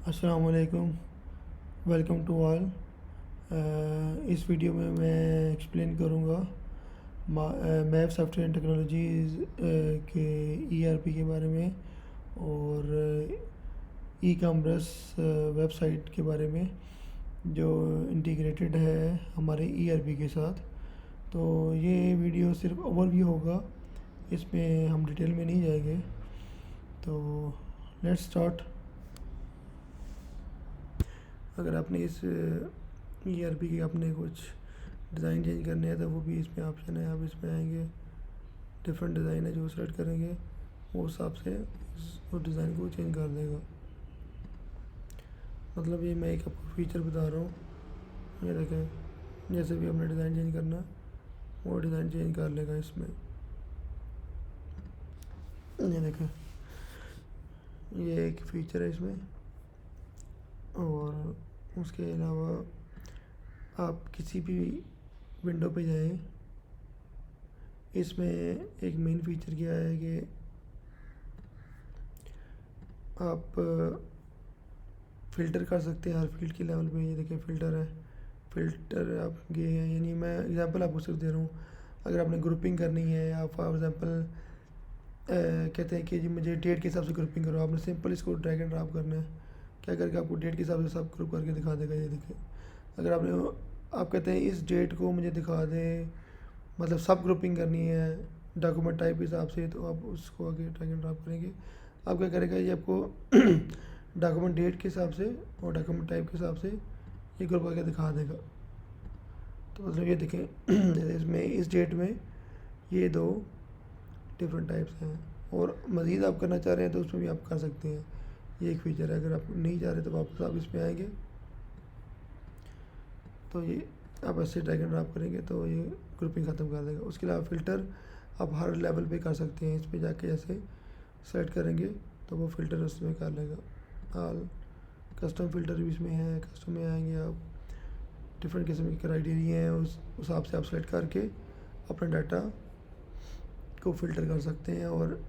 अस्सलाम वालेकुम। Welcome to all. इस वीडियो में मैं एक्सप्लेन करूँगा मैप सॉफ्टवेयर एंड टेक्नोलॉजीज़ के ईआरपी के बारे में और ई कॉमर्स वेबसाइट के बारे में जो इंटीग्रेटेड है हमारे ईआरपी के साथ। तो ये वीडियो सिर्फ ओवरव्यू होगा, इसमें हम डिटेल में नहीं जाएंगे। तो लेट्स स्टार्ट। अगर आपने इस ईआरपी के अपने कुछ डिज़ाइन चेंज करने हैं तो वो भी इसमें ऑप्शन है। आप इसमें आएंगे, डिफरेंट डिज़ाइन है जो सेलेक्ट करेंगे वो हिसाब से उस डिज़ाइन को चेंज कर देगा। मतलब ये मैं एक आपको फीचर बता रहा हूँ। ये देखें, जैसे भी अपने डिज़ाइन चेंज करना वो डिज़ाइन चेंज कर लेगा इसमें। ये देखें, ये एक फ़ीचर है इसमें। और उसके अलावा आप किसी भी विंडो पे जाएं, इसमें एक मेन फीचर क्या है कि आप फ़िल्टर कर सकते हैं हर फील्ड के लेवल पे। ये देखिए फ़िल्टर है, फ़िल्टर आप ये है, यानी मैं एग्जांपल आपको सिर्फ दे रहा हूँ। अगर आपने ग्रुपिंग करनी है, आप फॉर एग्जांपल कहते हैं कि जी मुझे डेट के हिसाब से ग्रुपिंग करो, आपने सिंपल इसको ड्रैग एंड ड्रॉप करना है। क्या करके आपको डेट के हिसाब से सब ग्रुप करके दिखा देगा। ये देखिए, अगर आप कहते हैं इस डेट को मुझे दिखा दें, मतलब सब ग्रुपिंग करनी है डॉक्यूमेंट टाइप के हिसाब से, तो आप उसको आगे ड्रैग एंड ड्रॉप करेंगे। आप क्या करेगा, ये आपको डॉक्यूमेंट डेट के हिसाब से और डॉक्यूमेंट टाइप के हिसाब से ये ग्रुप करके दिखा देगा। तो मतलब ये देखें इसमें इस डेट में ये दो डिफरेंट टाइप्स हैं, और मज़ीद आप करना चाह रहे हैं तो उसमें भी आप कर सकते हैं। ये एक फ़ीचर है। अगर आप नहीं चाह रहे तो वापस आप इस पर आएंगे, तो ये आप ऐसे ड्रैग एंड ड्रॉप करेंगे तो ये ग्रुपिंग ख़त्म कर देगा। उसके अलावा फ़िल्टर आप हर लेवल पे कर सकते हैं। इस पर जाके ऐसे सेलेक्ट करेंगे तो वो फ़िल्टर उसमें कर लेगा। ऑल कस्टम फ़िल्टर भी इसमें है। कस्टम में आएंगे आप, डिफरेंट किस्म के क्राइटेरिया हैं, उस हिसाब से आप सेलेक्ट करके अपना डाटा को फ़िल्टर कर सकते हैं और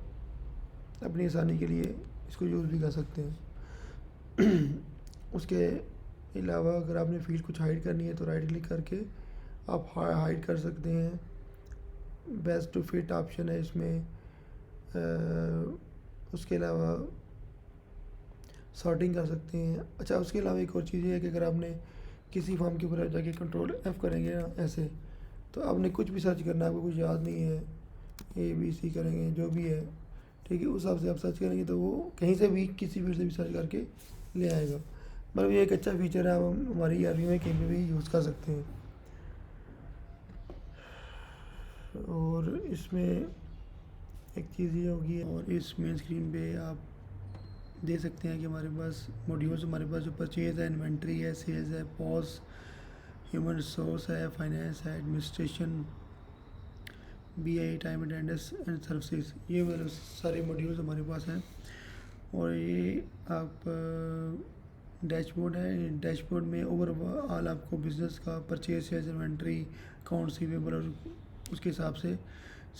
अपनी आसानी के लिए इसको यूज़ भी कर सकते हैं। उसके अलावा अगर आपने फील्ड कुछ हाइड करनी है तो राइट क्लिक करके आप हाइड कर सकते हैं। बेस्ट टू फिट ऑप्शन है इसमें। उसके अलावा सॉर्टिंग कर सकते हैं। अच्छा, उसके अलावा एक और चीज़ है कि अगर आपने किसी फॉर्म के ऊपर जाके कंट्रोल F करेंगे ना ऐसे, तो आपने कुछ भी सर्च करना है, आपको कुछ याद नहीं है, ABC करेंगे जो भी है, ठीक है, उस हिसाब से आप सर्च करेंगे तो वो कहीं से भी किसी फील्ड से भी सर्च करके ले आएगा। मतलब ये एक अच्छा फीचर है, आप हमारी ईआरपी में कहीं पर भी यूज़ कर सकते हैं। और इसमें एक चीज़ ये होगी, और इस मेन स्क्रीन पे आप दे सकते हैं कि हमारे पास मॉड्यूल्स, हमारे पास जो परचेज़ है, इन्वेंट्री है, सेल्स है, पॉस, ह्यूमन रिसोर्स है, फाइनेंस है, administration, BI, time attendance and services, ये मतलब सारे मॉड्यूल्स हमारे पास हैं। और ये आप डैशबोर्ड है। डैशबोर्ड में ओवरऑल आपको बिज़नेस का purchase, sales, inventory, account receivable और उसके हिसाब से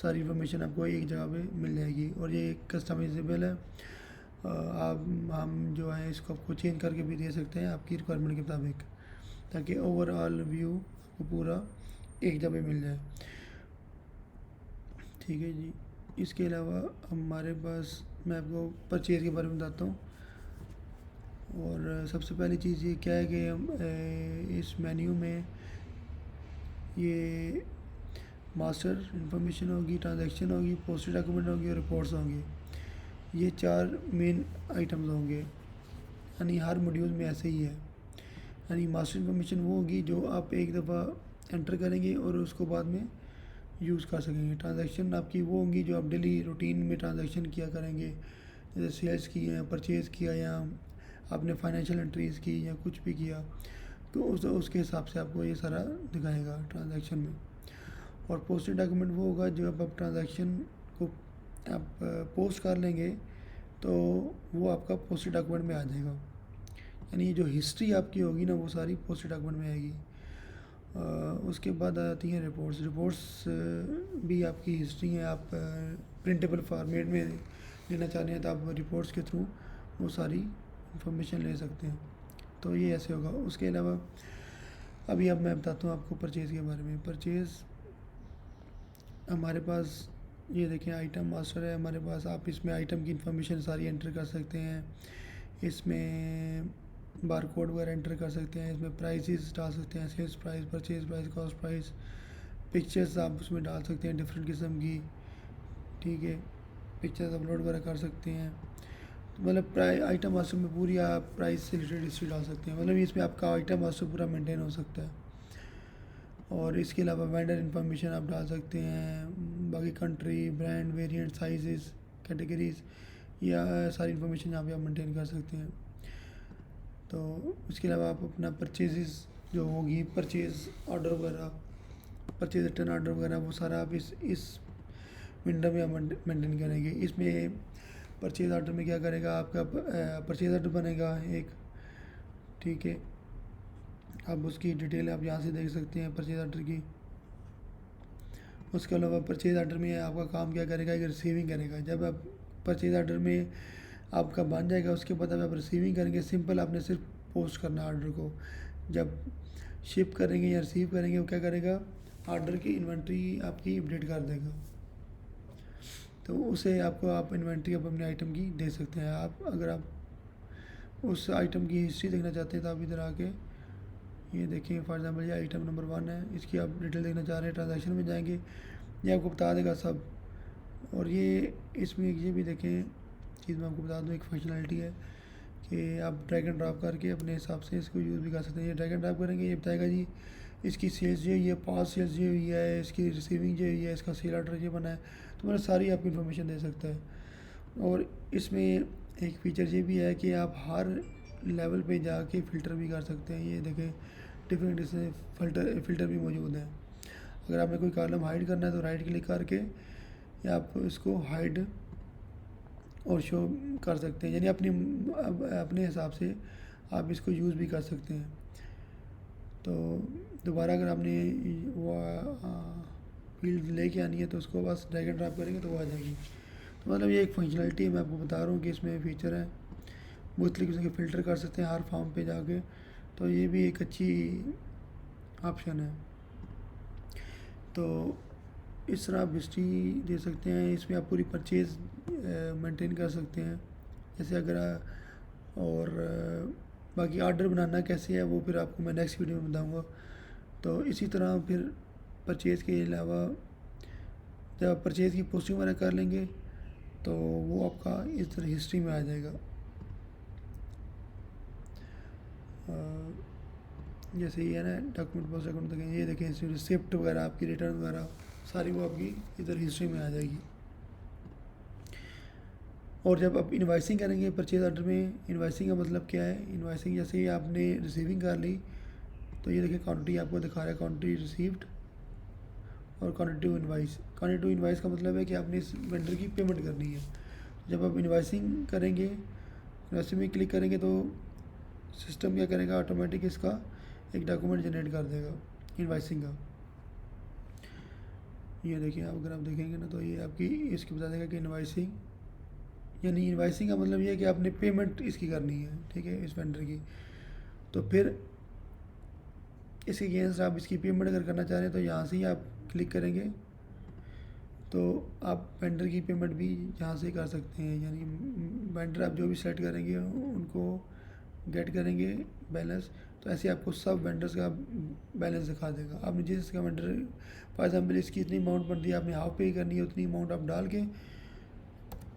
सारी इन्फॉर्मेशन आपको एक जगह पे मिल जाएगी। और ये कस्टमाइजेबल है। आप हम जो है इसको आपको चेंज करके भी दे सकते हैं आपकी रिक्वायरमेंट के मुताबिक, ताकि ओवरऑल व्यू आपको पूरा एक जगह पे मिल जाए। ठीक है जी। इसके अलावा हमारे पास, मैं आपको परचेज़ के बारे में बताता हूँ। और सबसे पहली चीज़ ये क्या है कि हम इस मेन्यू में ये मास्टर इन्फॉर्मेशन होगी, ट्रांजैक्शन होगी, पोस्टेड डॉक्यूमेंट होगी और रिपोर्ट्स होंगी। ये 4 मेन आइटम्स होंगे, यानी हर मॉड्यूल में ऐसे ही है। यानी मास्टर इन्फॉर्मेशन वो होगी जो आप एक दफ़ा एंटर करेंगे और उसको बाद में यूज़ कर सकेंगे। ट्रांजैक्शन आपकी वो होंगी जो आप डेली रूटीन में ट्रांजैक्शन किया करेंगे, जैसे सेल्स की या परचेज़ किया या आपने फाइनेंशियल एंट्रीज़ की या कुछ भी किया, तो उसके हिसाब से आपको ये सारा दिखाएगा ट्रांजैक्शन में। और पोस्टेड डॉक्यूमेंट वो होगा जो आप ट्रांजैक्शन को आप पोस्ट कर लेंगे तो वो आपका पोस्टेड डॉक्यूमेंट में आ जाएगा। यानी जो हिस्ट्री आपकी होगी ना वो सारी पोस्टेड डॉक्यूमेंट में आएगी। उसके बाद आती हैं रिपोर्ट्स। रिपोर्ट्स भी आपकी हिस्ट्री है। आप प्रिंटेबल फॉर्मेट में लेना चाह रहे हैं तो आप रिपोर्ट्स के थ्रू वो सारी इंफॉर्मेशन ले सकते हैं। तो ये ऐसे होगा। उसके अलावा अभी अब मैं बताता हूँ आपको परचेज़ के बारे में। परचेज़ हमारे पास ये देखें आइटम मास्टर है हमारे पास। आप इसमें आइटम की इंफॉर्मेशन सारी एंटर कर सकते हैं, इसमें बार कोड वगैरह एंटर कर सकते हैं, इसमें प्राइसेस डाल सकते हैं, sales price, purchase price, cost price, pictures आप उसमें डाल सकते हैं डिफरेंट किस्म की, ठीक है, पिक्चर्स अपलोड वगैरह कर सकते हैं। मतलब प्राइस आइटम मास्टर में पूरी आप प्राइस से रिलेटेड हिस्ट्री डाल सकते हैं, मतलब इसमें आपका आइटम मास्टर पूरा मेंटेन हो सकता है। और इसके अलावा वेंडर इन्फॉर्मेशन आप डाल सकते हैं, बाकी country, brand, variant, sizes, categories, या सारी इन्फॉर्मेशन यहाँ पे आप मेंटेन कर सकते हैं। तो इसके अलावा आप अपना परचेजेस जो होगी, परचेज़ ऑर्डर वगैरह, परचेज रिटर्न ऑर्डर वगैरह, वो सारा आप इस विंडो में आप मेंटेन करेंगे। इसमें परचेज ऑर्डर में क्या करेगा, आपका परचेज ऑर्डर बनेगा एक, ठीक है। अब उसकी डिटेल आप यहाँ से देख सकते हैं परचेज ऑर्डर की। उसके अलावा परचेज ऑर्डर में आपका काम क्या करेगा, एक रिसीविंग करेगा। जब आप परचेज ऑर्डर में आपका बन जाएगा, उसके बाद आप रिसीविंग करेंगे, सिंपल आपने सिर्फ पोस्ट करना ऑर्डर को। जब शिप करेंगे या रिसीव करेंगे, वो क्या करेगा, ऑर्डर की इन्वेंट्री आपकी अपडेट कर देगा। तो उसे आपको आप इन्वेंट्री आप अपने आइटम की दे सकते हैं। आप अगर आप उस आइटम की हिस्ट्री देखना चाहते हैं तो आप इधर आके ये देखिए, फॉर एग्जांपल ये आइटम नंबर 1 है, इसकी आप डिटेल देखना चाह रहे हैं, ट्रांजैक्शन में जाएंगे, ये आपको बता देगा सब। और ये इसमें ये भी देखें चीज़ मैं आपको बता दूँ, एक फंक्शनलिटी है कि आप ड्रैग एंड ड्रॉप करके अपने हिसाब से इसको यूज़ भी कर सकते हैं। ये ड्रैग एंड ड्रॉप करेंगे, ये बताएगा जी इसकी सेल्स जो हुई है, पास सेल्स जो हुई है, इसकी रिसीविंग जो हुई है, इसका सेल ऑर्डर ये बना है, तो मतलब सारी आपको इन्फॉर्मेशन दे सकता है। और इसमें एक फ़ीचर ये भी है कि आप हर लेवल पे जाके फ़िल्टर भी कर सकते हैं। ये देखें डिफरेंट इसमें फ़िल्टर भी मौजूद हैं। अगर आपने कोई कॉलम हाइड करना है तो राइट क्लिक करके या आप इसको हाइड और शो कर सकते हैं, यानी अपने हिसाब से आप इसको यूज़ भी कर सकते हैं। तो दोबारा अगर आपने वो फील्ड लेके आनी है तो उसको बस ड्रैग एंड ड्रॉप करेंगे तो वो आ जाएगी। तो मतलब ये एक फंक्शनलिटी मैं आपको बता रहा हूँ कि इसमें फ़ीचर है, मुख्तलिफ़ किस्म के फ़िल्टर कर सकते हैं हर फॉर्म पे जाके। तो ये भी एक अच्छी ऑप्शन है। तो इस तरह आप हिस्ट्री दे सकते हैं, इसमें आप पूरी परचेज़ मेंटेन कर सकते हैं। जैसे अगर और बाकी ऑर्डर बनाना कैसे है वो फिर आपको मैं नेक्स्ट वीडियो में बताऊंगा। तो इसी तरह फिर परचेज़ के अलावा जब आप परचेज़ की पोस्टिंग वगैरह कर लेंगे तो वो आपका इस तरह हिस्ट्री में आ जाएगा। जैसे ये है ना डॉक्यूमेंट पोस्ट अकाउंट तक, ये देखें इसमें रिसिप्ट वगैरह आपकी रिटर्न वगैरह सारी वो आपकी इधर हिस्ट्री में आ जाएगी। और जब आप इनवाइसिंग करेंगे परचेज ऑर्डर में, इनवाइसिंग का मतलब क्या है, इनवाइसिंग जैसे ही आपने रिसीविंग कर ली तो ये देखिए क्वांटिटी आपको दिखा रहा है, क्वांटिटी रिसीव्ड और quantity to invoice. Quantity to invoice का मतलब है कि आपने इस वेंडर की पेमेंट करनी है। जब आप इनवाइसिंग करेंगे, इनवाइसिंग में क्लिक करेंगे तो सिस्टम क्या करेगा, ऑटोमेटिक इसका एक डॉक्यूमेंट जनरेट कर देगा इनवाइसिंग का। ये देखिए आप अगर आप देखेंगे ना तो ये आपकी इसकी बता देगा कि इनवाइसिंग, यानी इनवाइसिंग का मतलब ये है कि आपने पेमेंट इसकी करनी है, ठीक है, इस वेंडर की। तो फिर इसके अगेंस्ट आप इसकी पेमेंट अगर करना चाह रहे हैं तो यहाँ से ही आप क्लिक करेंगे तो आप वेंडर की पेमेंट भी यहाँ से कर सकते हैं। यानी वेंडर आप जो भी सेलेक्ट करेंगे उनको गेट करेंगे बैलेंस, तो ऐसे आपको सब वेंडर्स का बैलेंस दिखा देगा। आपने जिसका वेंडर फॉर एग्जांपल इसकी इतनी अमाउंट बनती है, आपने हाफ पे करनी है, उतनी अमाउंट आप डाल के,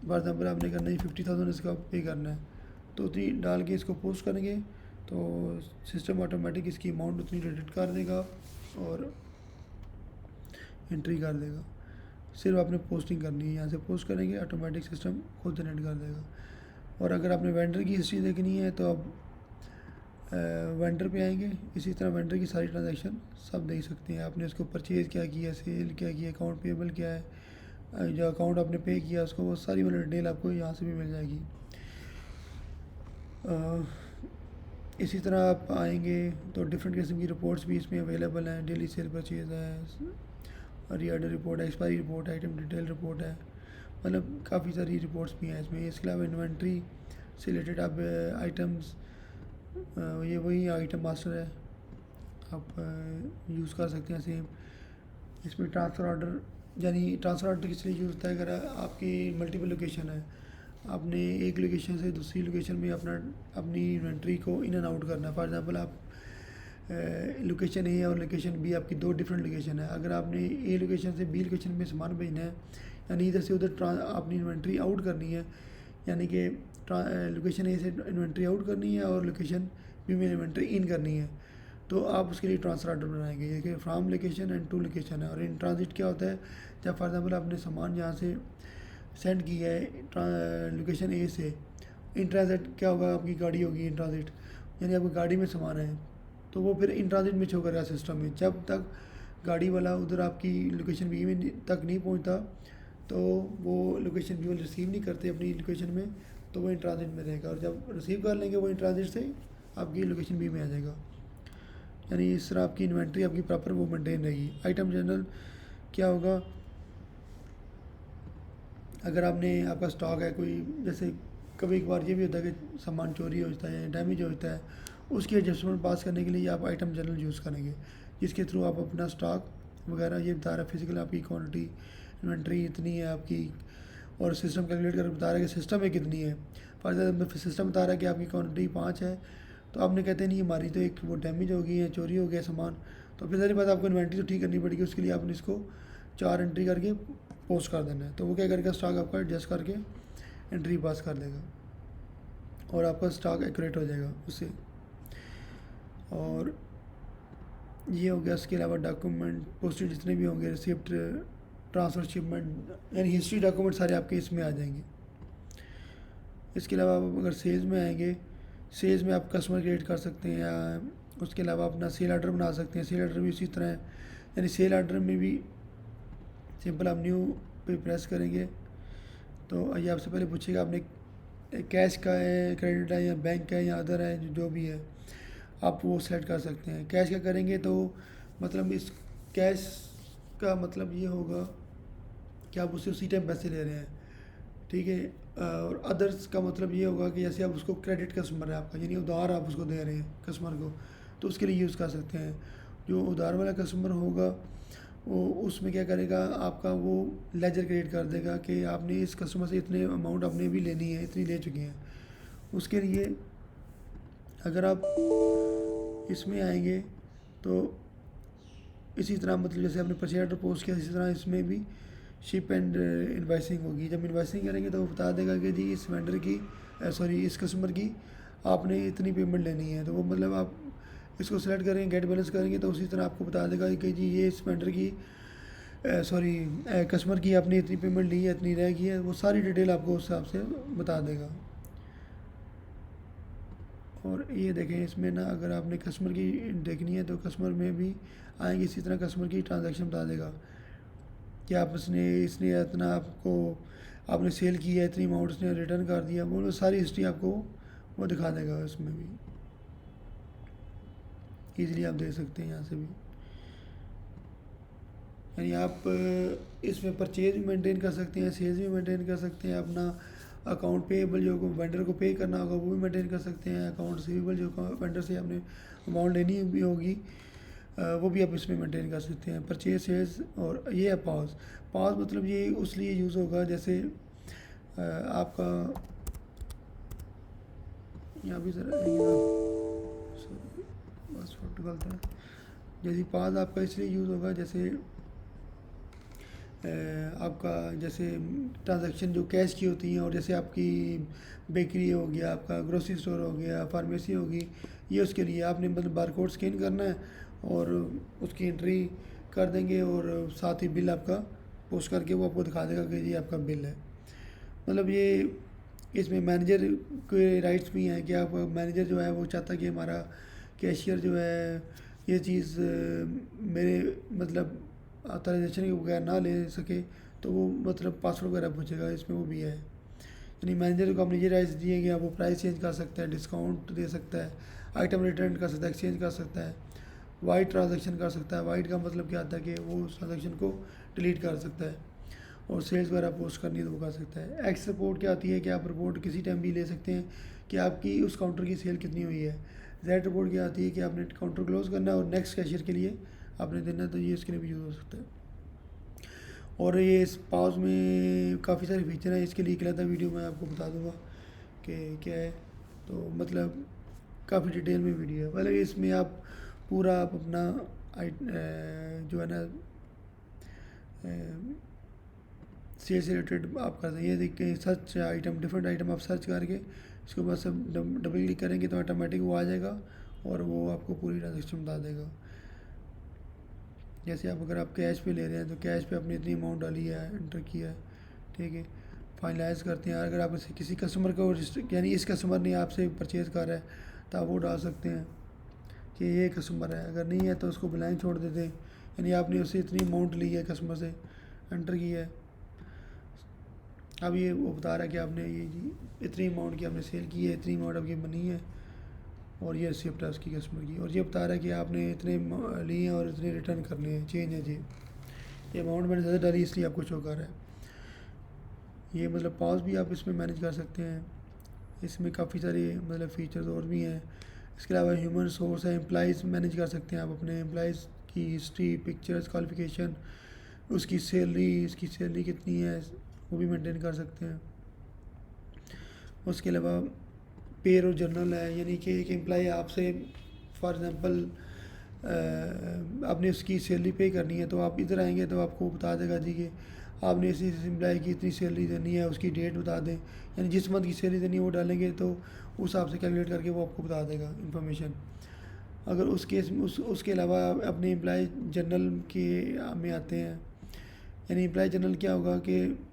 फॉर एग्जांपल आपने करना है 50,000 इसका पे करना है, तो उतनी डाल के इसको पोस्ट करेंगे तो सिस्टम ऑटोमेटिक इसकी अमाउंट उतनी क्रेडिट कर देगा और एंट्री कर देगा। सिर्फ आपने पोस्टिंग करनी है, यहाँ से पोस्ट करेंगे ऑटोमेटिक सिस्टम खुद जनरेट कर देगा। और अगर आपने वेंडर की हिस्ट्री देखनी है तो आप वेंडर पे आएंगे, इसी तरह वेंडर की सारी ट्रांजैक्शन सब देख सकते हैं। आपने उसको परचेज़ क्या किया, सेल क्या किया, अकाउंट पेबल क्या है, जो अकाउंट आपने पे किया उसको, वो सारी मतलब डिटेल आपको यहाँ से भी मिल जाएगी। इसी तरह आप आएंगे तो डिफरेंट किस्म की रिपोर्ट्स भी इसमें अवेलेबल हैं। डेली सेल परचेज़ है, रीऑर्डर रिपोर्ट है, एक्सपायरी रिपोर्ट है, आइटम डिटेल रिपोर्ट है, मतलब काफ़ी सारी रिपोर्ट्स भी हैं इसमें। इसके अलावा इन्वेंट्री से रिलेटेड आप आइटम्स, ये वही आइटम मास्टर है, आप यूज़ कर सकते हैं सेम। इसमें ट्रांसफ़र ऑर्डर, यानी ट्रांसफ़र ऑर्डर किस लिए यूज़ होता है, अगर आपकी मल्टीपल लोकेशन है, आपने एक लोकेशन से दूसरी लोकेशन में अपनी इन्वेंट्री को इन एंड आउट करना है। फॉर एग्जांपल आप लोकेशन ए और लोकेशन बी आपकी दो डिफरेंट लोकेशन है, अगर आपने ए लोकेशन से बी लोकेशन में सामान भेजना है, यानी इधर से उधर अपनी इन्वेंट्री आउट करनी है, यानी कि लोकेशन ए से इन्वेंट्री आउट करनी है और लोकेशन बी में इन्वेंट्री इन करनी है, तो आप उसके लिए ट्रांसफ़र ऑर्डर बनाएंगे। ये कि from location and to location है। और इन ट्रांजिट क्या होता है, जब फॉर एग्जाम्पल आपने सामान यहाँ से सेंड किया है लोकेशन ए से, इन ट्रांजिट क्या होगा, आपकी गाड़ी होगी इन ट्रांजिट, यानी आपकी गाड़ी में सामान है, तो वो फिर इन ट्रांजिट में शो करेगा सिस्टम में। जब तक गाड़ी वाला उधर आपकी लोकेशन बी में तक नहीं पहुँचता, तो वो लोकेशन बी वाले रिसीव नहीं करते अपनी लोकेशन में, तो वो इन ट्रांजिट में रहेगा, और जब रिसीव कर लेंगे वो इन ट्रांजिट से आपकी लोकेशन बी में आ जाएगा। यानी इस तरह आपकी इन्वेंट्री आपकी प्रॉपर वो मेंटेन रहेगी। आइटम जनरल क्या होगा, अगर आपका स्टॉक है कोई, जैसे कभी कभार ये भी होता है कि सामान चोरी हो जाता है, डैमेज हो जाता है, उसकी एडजस्टमेंट पास करने के लिए आप आइटम जनरल यूज़ करेंगे, जिसके थ्रू आप अपना स्टॉक वगैरह ये बता रहा है, फिजिकल आपकी क्वांटिटी इन्वेंट्री इतनी है आपकी, और सिस्टम कैलकुलेट कर बता रहा है कि सिस्टम में कितनी है। फॉर एग्जाम्पल सिस्टम बता रहा है कि आपकी क्वांटिटी 5 है, तो आपने कहते नहीं हमारी तो एक वो डैमेज हो गई है, चोरी हो गया सामान, तो फिर सारी बात आपको इन्वेंट्री तो ठीक करनी पड़ेगी, उसके लिए आपने इसको 4 एंट्री करके पोस्ट कर देना है, तो वो क्या करेगा, स्टॉक आपका एडजस्ट करके एंट्री पास कर देगा और आपका स्टॉक एक्यूरेट हो जाएगा उससे। और ये हो गया। इसके अलावा डॉक्यूमेंट पोस्टेज जितने भी होंगे, रिसिप्ट, ट्रांसफ़र, शिपमेंट, यानी हिस्ट्री डॉक्यूमेंट सारे आपके इसमें आ जाएंगे। इसके अलावा आप अगर सेल्स में आएंगे, सेल्स में आप कस्टमर क्रिएट कर सकते हैं, या उसके अलावा अपना सेल ऑर्डर बना सकते हैं। सेल ऑर्डर भी इसी तरह है, यानी सेल ऑर्डर में भी सिंपल आप न्यू पे प्रेस करेंगे, तो ये आपसे पहले पूछेगा आपने कैश का है, क्रेडिट है, या बैंक का है, या अदर है, जो भी है आप वो सेलेक्ट कर सकते हैं। कैश का करेंगे तो मतलब इस कैश का मतलब ये होगा कि आप उससे उसी टाइम पैसे ले रहे हैं, ठीक है। और अदर्स का मतलब ये होगा कि जैसे आप उसको क्रेडिट कस्टमर है आपका, यानी उधार आप उसको दे रहे हैं कस्टमर को, तो उसके लिए यूज़ कर सकते हैं। जो उधार वाला कस्टमर होगा वो उसमें क्या करेगा, आपका वो लेजर क्रिएट कर देगा कि आपने इस कस्टमर से इतने अमाउंट आपने भी लेनी है, इतनी ले चुके हैं। उसके लिए अगर आप इसमें आएंगे तो इसी तरह मतलब जैसे आपने परचेज ऑर्डर पोस्ट किया, इसी तरह इसमें भी शिप एंड इन्वाइसिंग होगी। जब इन्वाइसिंग करेंगे तो वो बता देगा कि जी इस वेंडर की इस कस्टमर की आपने इतनी पेमेंट लेनी है, तो वो मतलब आप इसको सेलेक्ट करेंगे, गेट बैलेंस करेंगे, तो उसी तरह आपको बता देगा कि जी ये इस वेंडर की कस्टमर की आपने इतनी पेमेंट ली है, इतनी रह गई है, वो सारी डिटेल आपको उस हिसाब से बता देगा। और ये देखें इसमें ना, अगर आपने कस्टमर की देखनी है तो कस्टमर में भी आएंगे, इसी तरह कस्टमर की ट्रांजैक्शन बता देगा कि आप इसने इतना आपने सेल किया, इतनी अमाउंट उसने रिटर्न कर दिया, वो सारी हिस्ट्री आपको वो दिखा देगा। इसमें भी ईज़िली आप देख सकते हैं यहाँ से भी, यानी आप इसमें परचेज भी मेंटेन कर सकते हैं, सेल्स भी मेंटेन कर सकते हैं, अपना अकाउंट पेएबल जो वेंडर को पे करना होगा वो भी मेंटेन कर सकते हैं, अकाउंट रिसीवेबल जो वेंडर से आपने अमाउंट लेनी भी होगी वो भी आप इसमें मेंटेन कर सकते हैं। परचेज, सेल्स, और ये है पॉज। पॉज मतलब ये उस लिए यूज़ होगा जैसे आपका यहाँ भी सर बस फोटो गलत है। जैसे पॉज आपका इसलिए यूज़ होगा जैसे आपका जैसे ट्रांजैक्शन जो कैश की होती हैं, और जैसे आपकी बेकरी हो गया, आपका ग्रोसरी स्टोर हो गया, फार्मेसी होगी, ये उसके लिए आपने मतलब बारकोड स्कैन करना है और उसकी एंट्री कर देंगे, और साथ ही बिल आपका पोस्ट करके वो आपको दिखा देगा कि ये आपका बिल है। मतलब ये इसमें मैनेजर के राइट्स भी हैं कि आप मैनेजर जो है वो चाहता है कि हमारा कैशियर जो है ये चीज़ मेरे मतलब ऑथराइजेशन के बगैर ना ले सके, तो वो मतलब पासवर्ड वगैरह पूछेगा, इसमें वो भी है। यानी मैनेजर को आपने ये राइट्स दिए कि आप वो प्राइस चेंज कर सकता है, डिस्काउंट दे सकता है, आइटम रिटर्न कर सकता है, एक्सचेंज कर सकता है, वाइड ट्रांजैक्शन कर सकता है। वाइड का मतलब क्या आता है कि वो उस ट्रांजैक्शन को डिलीट कर सकता है। और सेल्स वगैरह पोस्ट करनी है तो वो कर सकता है। एक्स रिपोर्ट क्या आती है कि आप रिपोर्ट किसी टाइम भी ले सकते हैं कि आपकी उस काउंटर की सेल कितनी हुई है। जेड रिपोर्ट क्या आती है कि आपने काउंटर क्लोज करना है और नेक्स्ट कैशियर के लिए आपने देना है, तो ये इसके लिए भी यूज़ हो सकता है। और ये इस पाउज में काफ़ी सारे फीचर हैं, इसके लिए एक अलग वीडियो मैं आपको बता दूंगा कि क्या है। तो मतलब काफ़ी डिटेल में वीडियो है। मतलब इसमें आप पूरा आप अपना जो है ना सेल से रिलेटेड आप कर सकते हैं। ये देख के सर्च आइटम, डिफरेंट आइटम आप सर्च करके इसके बाद सब डबल क्लिक करेंगे तो ऑटोमेटिक वो आ जाएगा और वो आपको पूरी ट्रांजेक्शन बता देगा। जैसे आप अगर आप कैश पे ले रहे हैं तो कैश पे अपनी इतनी अमाउंट डाली है, एंटर किया है, ठीक है, फाइनलाइज करते हैं। अगर आप किसी कस्टमर को यानी इस कस्टमर ने आपसे परचेज़ कर रहा है तो आप वो डाल सकते हैं कि ये कस्टमर है। अगर नहीं है तो उसको ब्लैंक छोड़ देते हैं, यानी आपने उससे इतनी अमाउंट ली है कस्टमर से, एंटर किया है। अब ये वो बता रहा है कि आपने ये जी इतनी अमाउंट की आपने सेल की है, इतनी अमाउंट आपकी बनी है और ये रिसिप्ट है उसकी कस्टमर की, और ये बता रहा है कि आपने इतने लिए हैं और इतने रिटर्न करने हैं, चेंज है जी। ये अमाउंट मैंने ज़्यादा डाली इसलिए आपको शो कर रहा है। ये मतलब पॉज भी आप इसमें मैनेज कर सकते हैं। इसमें काफ़ी सारे मतलब फ़ीचर्स और भी हैं। इसके अलावा ह्यूमन रिसोर्स है, एम्प्लॉइज़ मैनेज कर सकते हैं आप अपने एम्प्लॉइज़ की हिस्ट्री, पिक्चर्स, क्वालिफिकेशन, उसकी सैलरी कितनी है वो भी मेंटेन कर सकते हैं। उसके अलावा पेर और जर्नल है, यानी कि एक एम्प्लॉय आपसे फॉर एग्ज़ाम्पल आपने उसकी सैलरी पे करनी है तो आप इधर आएंगे तो आपको बता देगा जी कि आपने इस एम्प्लॉय की इतनी सैलरी देनी है, उसकी डेट बता दें, यानी जिस मंथ की सैलरी देनी है वो डालेंगे तो उस हिसाब से कैलकुलेट करके वो आपको बता देगा इन्फॉर्मेशन। अगर उस केस में उसके अलावा अपने एम्प्लॉय जनरल के में आते हैं, यानी एम्प्लॉय जनरल क्या होगा कि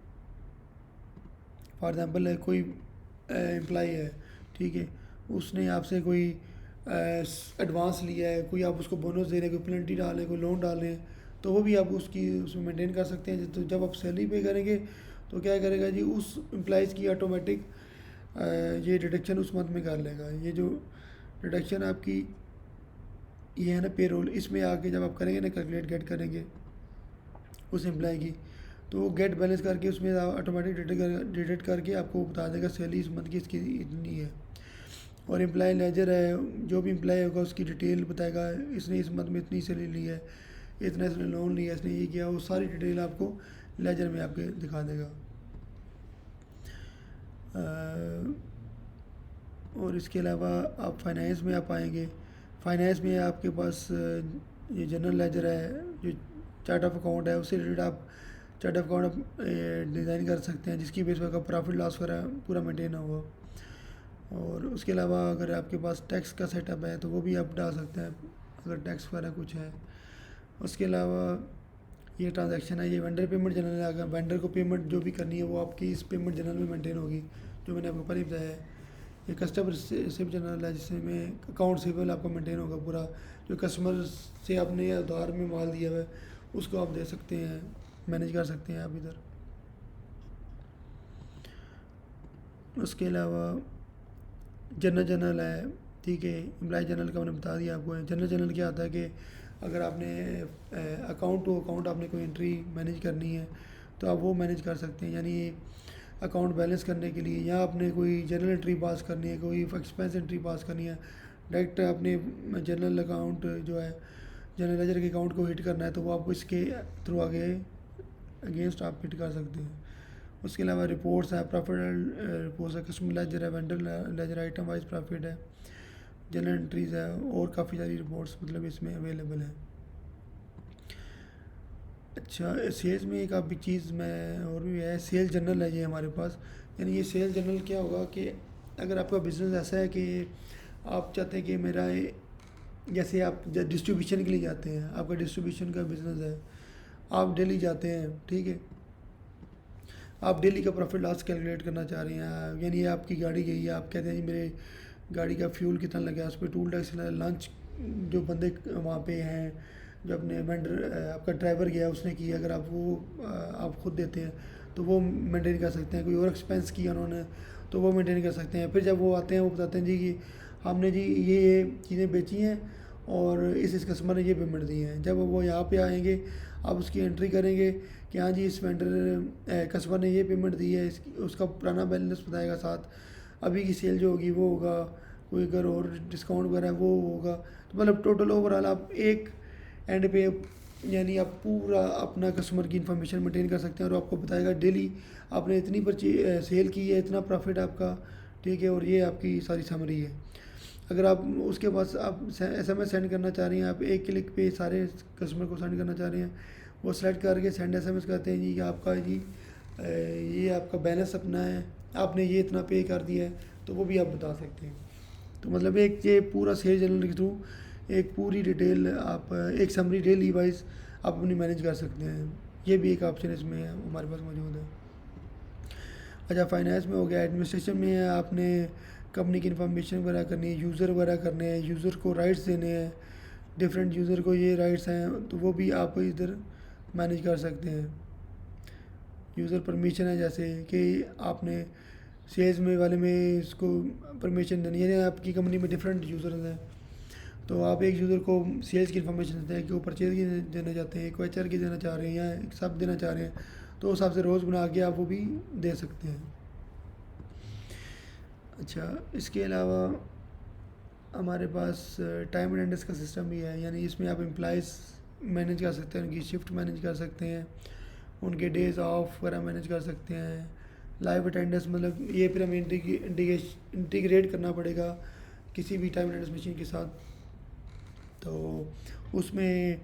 फॉर एग्ज़ाम्पल कोई एम्प्लॉय है, ठीक है, उसने आपसे कोई एडवांस लिया है, कोई आप उसको बोनस दे रहे हैं, कोई पेनल्टी डाल रहे हैं, कोई लोन डाल रहे हैं, तो वो भी आप उसकी उसमें मेंटेन कर सकते हैं। तो जब आप सैलरी पे करेंगे तो क्या करेगा जी, उस एम्प्लॉइज़ की ऑटोमेटिक ये डिडक्शन उस मंथ में कर लेगा। ये जो डिडक्शन आपकी ये है ना पेरोल, इसमें आके जब आप करेंगे ना कैलकुलेट गेट करेंगे उस एम्प्लॉय की, तो वो गेट बैलेंस करके उसमें ऑटोमेटिक डिडक्ट करके आपको बता देगा सैलरी इस मंथ की इसकी इतनी है। और एम्प्लॉय लेजर है, जो भी एम्प्लॉय होगा उसकी डिटेल बताएगा, इसने इस मंथ में इतनी सैलरी ली है, इतना इसने लोन लिया, इसने ये किया, वो सारी डिटेल आपको लेजर में आपके दिखा देगा। और इसके अलावा आप फाइनेंस में आप आएंगे। फाइनेंस में आपके पास ये जनरल लेजर है, जो चार्ट ऑफ अकाउंट है, उससे रिलेटेड आप चार्ट ऑफ अकाउंट डिज़ाइन कर सकते हैं जिसकी बेस पर आपका प्रॉफिट लॉस वगैरह पूरा मेंटेन होगा। और उसके अलावा अगर आपके पास टैक्स का सेटअप है तो वो भी आप डाल सकते हैं अगर टैक्स वगैरह कुछ है। उसके अलावा ये ट्रांजैक्शन है, ये वेंडर पेमेंट जनरल है, अगर वेंडर को पेमेंट जो भी करनी है वो आपकी इस पेमेंट जनरल में मेंटेन होगी, जो मैंने आपको पहले बताया है। ये कस्टमर रिसिप्ट जनरल है जिसमें अकाउंट रिसीवेबल आपका मेंटेन होगा पूरा, जो कस्टमर से आपने उधार में माल दिया हुआ है उसको आप दे सकते हैं, मैनेज कर सकते हैं आप इधर। उसके अलावा जनरल है, ठीक है, एम्प्लॉय जनरल का मैंने बता दिया आपको। जनरल क्या होता है कि अगर आपने अकाउंट टू अकाउंट आपने कोई एंट्री मैनेज करनी है तो आप वो मैनेज कर सकते हैं, यानी अकाउंट बैलेंस करने के लिए, या आपने कोई जनरल एंट्री पास करनी है, कोई एक्सपेंस एंट्री पास करनी है, डायरेक्ट अपने जनरल अकाउंट जो है जनरल लेजर के अकाउंट को हिट करना है तो वो आपको इसके थ्रू आगे अगेंस्ट आप हिट कर सकते हैं। उसके अलावा रिपोर्ट्स है, प्रॉफिट रिपोर्ट्स है, कस्टमर लेजर है, vendor ledger, item wise profit है, जनरल एंट्रीज़ है, और काफ़ी सारी रिपोर्ट्स मतलब इसमें अवेलेबल है। अच्छा, सेल्स में एक आप चीज़ मैं और भी है, सेल्स जनरल है ये हमारे पास। यानी ये सेल्स जनरल क्या होगा कि अगर आपका बिज़नेस ऐसा है कि आप चाहते हैं कि मेरा जैसे आप डिस्ट्रीब्यूशन के लिए जाते हैं, आपका डिस्ट्रीब्यूशन का बिज़नेस है, आप डेली जाते हैं, ठीक है, आप डेली का प्रॉफिट लॉस कैलकुलेट करना चाह रहे हैं, यानी आपकी गाड़ी गई है, आप कहते हैं जी मेरे गाड़ी का फ्यूल कितना लगा, उस पर टूल टैक्स, लंच जो बंदे वहाँ पे हैं, जो अपने वेंडर आपका ड्राइवर गया उसने की, अगर आप वो आप खुद देते हैं तो वो मेंटेन कर सकते हैं। कोई और एक्सपेंस किया उन्होंने तो वो मेंटेन कर सकते हैं। फिर जब वो आते हैं वो बताते हैं जी कि हमने जी ये चीज़ें बेची हैं और इस कस्टमर ने ये पेमेंट दी है। जब वो यहाँ पे आएंगे आप उसकी एंट्री करेंगे कि हाँ जी इस वेंडर कस्टमर ने ये पेमेंट दी है, इसकी उसका पुराना बैलेंस बताएगा, साथ अभी की सेल जो होगी वो होगा, कोई अगर और डिस्काउंट वगैरह है वो होगा। तो मतलब टोटल ओवरऑल आप एक एंड पे यानी आप पूरा अपना कस्टमर की इन्फॉर्मेशन मेंटेन कर सकते हैं, और आपको बताएगा डेली आपने इतनी सेल की है, इतना प्रॉफिट आपका, ठीक है, और ये आपकी सारी समरी है। अगर आप उसके पास आप SMS सेंड करना चाह रही हैं, आप एक क्लिक पे सारे कस्टमर को सेंड करना चाह रहे हैं, वो सेलेक्ट करके सेंड SMS करते हैं जी कि आपका जी ये आपका बैलेंस अपना है, आपने ये इतना पे कर दिया है, तो वो भी आप बता सकते हैं। तो मतलब एक ये पूरा सेल जर्नल के थ्रू एक पूरी डिटेल आप एक समरी डेली वाइज आप अपनी मैनेज कर सकते हैं। ये भी एक ऑप्शन इसमें है, हमारे पास मौजूद है। अच्छा, फाइनेंस में हो गया, एडमिनिस्ट्रेशन में है, आपने कंपनी की इन्फॉर्मेशन वगैरह करनी है, यूज़र वगैरह करने हैं, यूज़र को राइट्स देने हैं, डिफरेंट यूज़र को ये राइट्स हैं, तो वो भी आप इधर मैनेज कर सकते हैं। यूज़र परमिशन है, जैसे कि आपने सेल्स में वाले में इसको परमिशन देनी है, आपकी कंपनी में डिफरेंट यूज़र्स हैं, तो आप एक यूज़र को सेल्स की इन्फॉर्मेशन देते हैं कि वो परचेज की देना चाहते हैं, कोई HR की देना चाह रहे हैं या सब देना चाह रहे हैं, तो उस हिसाब से रोज़ बना के आप वो भी दे सकते हैं। अच्छा, इसके अलावा हमारे पास टाइम अटेंडेंस का सिस्टम भी है, यानी इसमें आप एम्प्लॉइज़ मैनेज कर सकते हैं, उनकी शिफ्ट मैनेज कर सकते हैं, उनके डेज़ ऑफ वगैरह मैनेज कर सकते हैं। लाइव अटेंडेंस मतलब ये फिर हमें इंटीग्रेट करना पड़ेगा किसी भी टाइम अटेंडेंस मशीन के साथ, तो उसमें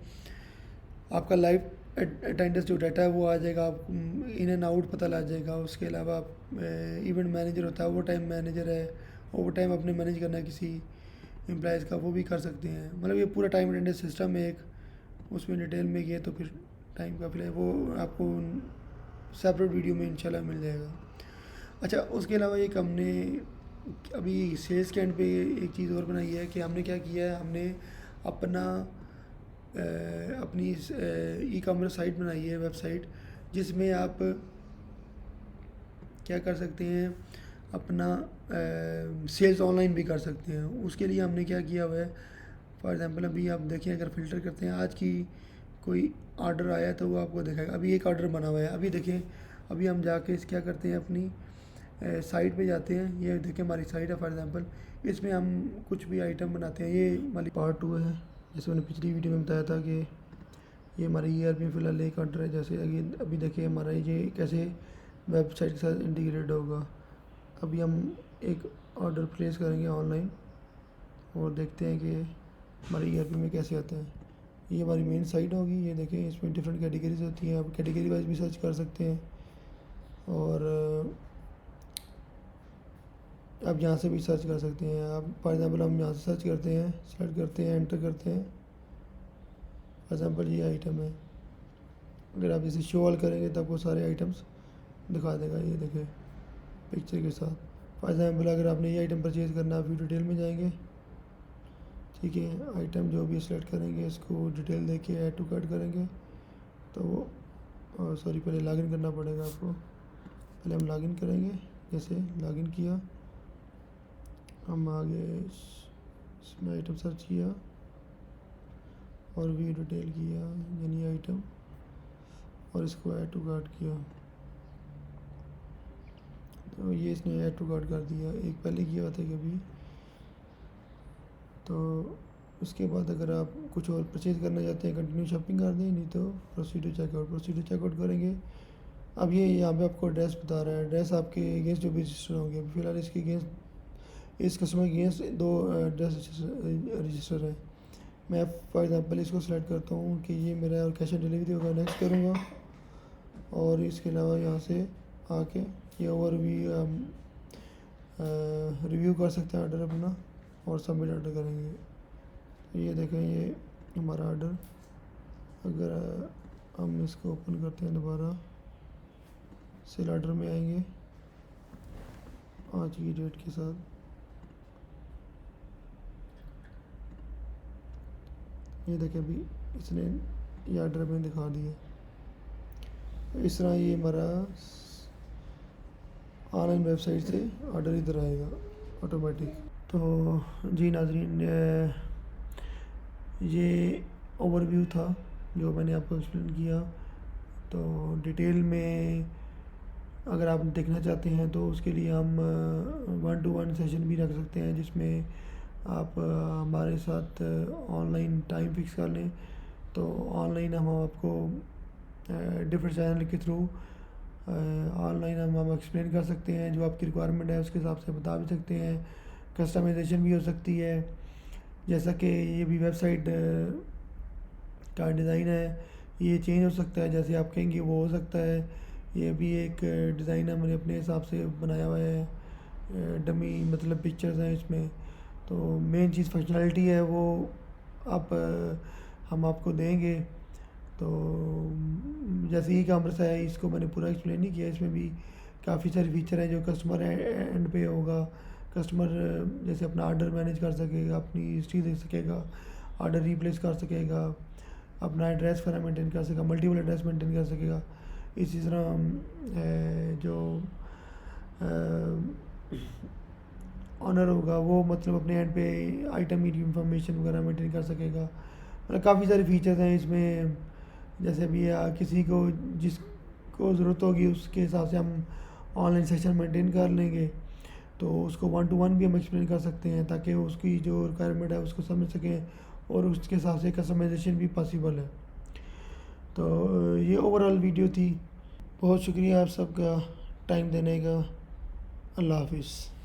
आपका लाइव अटेंडेंस जो डाटा है वो आ जाएगा, आप इन एंड आउट पता लग जाएगा। उसके अलावा इवेंट मैनेजर होता है, ओवर टाइम मैनेजर है, ओवर टाइम आपने मैनेज करना है किसी एम्प्लॉयज़ का, वो भी कर सकते हैं। मतलब ये पूरा टाइम अटेंडेंस सिस्टम है एक, उसमें डिटेल में गए तो फिर टाइम का फिर वो आपको सेपरेट वीडियो में इंशाल्लाह मिल जाएगा। अच्छा, उसके अलावा एक हमने अभी सेल्स के एंड पे एक चीज़ और बनाई है कि हमने क्या किया है, हमने अपना अपनी ई-कॉमर्स साइट बनाई है, वेबसाइट, जिसमें आप क्या कर सकते हैं, अपना सेल्स ऑनलाइन भी कर सकते हैं। उसके लिए हमने क्या किया हुआ है, फॉर एग्ज़ाम्पल अभी आप देखें, अगर फ़िल्टर करते हैं आज की कोई ऑर्डर आया है तो वो आपको दिखाएगा। अभी एक ऑर्डर बना हुआ है, अभी देखें, अभी हम जाके क्या करते हैं, अपनी साइट पे जाते हैं, ये देखें हमारी साइट है फॉर एग्ज़ाम्पल, इसमें हम कुछ भी आइटम बनाते हैं। ये हमारी पार्ट 2 है, जैसे मैंने पिछली वीडियो में बताया था कि ये हमारी ERP में फ़िलहाल एक ऑर्डर है। जैसे अभी देखिए हमारा ये कैसे वेबसाइट के साथ इंटीग्रेट होगा। अभी हम एक ऑर्डर प्लेस करेंगे ऑनलाइन और देखते हैं कि हमारे ERP में कैसे आता है। ये हमारी मेन साइट होगी, ये देखें, इसमें डिफरेंट कैटेगरीज होती हैं, आप कैटेगरी वाइज भी सर्च कर सकते हैं, और आप यहाँ से भी सर्च कर सकते हैं। आप फॉर एग्ज़ाम्पल हम यहाँ से सर्च करते हैं, सेलेक्ट करते हैं, एंटर करते हैं, फॉर एग्ज़ाम्पल ये आइटम है। अगर आप इसे शो ऑल करेंगे तो आपको सारे आइटम्स दिखा देगा, ये देखें पिक्चर के साथ। फॉर एग्ज़ाम्पल अगर आपने ये आइटम परचेज़ करना है, आप व्यू डिटेल में जाएंगे, ठीक है, आइटम जो भी सिलेक्ट करेंगे इसको डिटेल देके ऐड टू कार्ट करेंगे, तो वो सॉरी पहले लॉगिन करना पड़ेगा आपको। पहले हम लॉगिन करेंगे, जैसे लॉगिन किया, हम आगे इसमें आइटम सर्च किया और व्यू डिटेल किया, यानी आइटम, और इसको ऐड टू कार्ट किया, तो ये इसने ऐड टू कार्ट कर दिया। एक पहले किया हुआ था कभी, तो उसके बाद अगर आप कुछ और परचेज़ करना चाहते हैं कंटिन्यू शॉपिंग कर दें, नहीं तो प्रोसीड टू चेकआउट करेंगे। अब ये यहाँ पे आपको एड्रेस बता रहा है, एड्रेस आपके अगेंस्ट जो भी रजिस्टर होंगे, फिलहाल इसके अगेंस्ट, इस कस्टमर के अगेंस्ट 2 एड्रेस रजिस्टर है। मैं फॉर एग्ज़ाम्पल इसको सेलेक्ट करता हूँ कि ये मेरा, और कैश ऑन डिलीवरी होगा, नेक्स्ट करूँगा, और इसके अलावा यहाँ से आके ये ओवर भी रिव्यू कर सकते हैं ऑर्डर अपना, और सबमिट ऑर्डर करेंगे। तो ये देखें, ये हमारा ऑर्डर, अगर हम इसको ओपन करते हैं दोबारा, सेल ऑर्डर में आएंगे आज की डेट के साथ, ये देखें अभी इसने ये ऑर्डर में दिखा दिया। इस तरह ये हमारा ऑनलाइन वेबसाइट से ऑर्डर इधर आएगा ऑटोमेटिक। तो जी नाज़रीन, ये ओवरव्यू था जो मैंने आपको एक्सप्लेन किया। तो डिटेल में अगर आप देखना चाहते हैं तो उसके लिए हम 1-to-1 सेशन भी रख सकते हैं, जिसमें आप हमारे साथ ऑनलाइन टाइम फिक्स कर लें। तो ऑनलाइन हम आपको डिफरेंट चैनल के थ्रू ऑनलाइन हम एक्सप्लेन कर सकते हैं, जो आपकी रिक्वायरमेंट है उसके हिसाब से बता भी सकते हैं। कस्टमाइजेशन भी हो सकती है, जैसा कि ये भी वेबसाइट का डिज़ाइन है, ये चेंज हो सकता है, जैसे आप कहेंगे वो हो सकता है। ये भी एक डिज़ाइन है, मैंने अपने हिसाब से बनाया हुआ है, डमी मतलब पिक्चर्स हैं इसमें। तो मेन चीज़ फंक्शनैलिटी है वो आप हम आपको देंगे। तो जैसे ई कॉमर्स है, इसको मैंने पूरा एक्सप्लेन नहीं किया, इसमें भी काफ़ी सारे फीचर हैं जो कस्टमर एंड पे होगा। कस्टमर जैसे अपना ऑर्डर मैनेज कर सकेगा, अपनी हिस्ट्री देख सकेगा, ऑर्डर रिप्लेस कर सकेगा, अपना एड्रेस वगैरह मेंटेन कर सकेगा, मल्टीपल एड्रेस मेंटेन कर सकेगा। इसी तरह जो ऑनर होगा वो मतलब अपने एंड पे आइटम की इंफॉर्मेशन वगैरह मेंटेन कर सकेगा। मतलब काफ़ी सारे फीचर्स हैं इसमें। जैसे अभी किसी को जिसको ज़रूरत होगी उसके हिसाब से हम ऑनलाइन सेशन मेंटेन कर लेंगे। तो उसको 1-to-1 भी हम एक्सप्लेन कर सकते हैं, ताकि उसकी जो रिक्वायरमेंट है उसको समझ सकें और उसके हिसाब से कस्टमाइजेशन भी पॉसिबल है। तो ये ओवरऑल वीडियो थी। बहुत शुक्रिया आप सबका टाइम देने का। अल्लाह हाफिज़।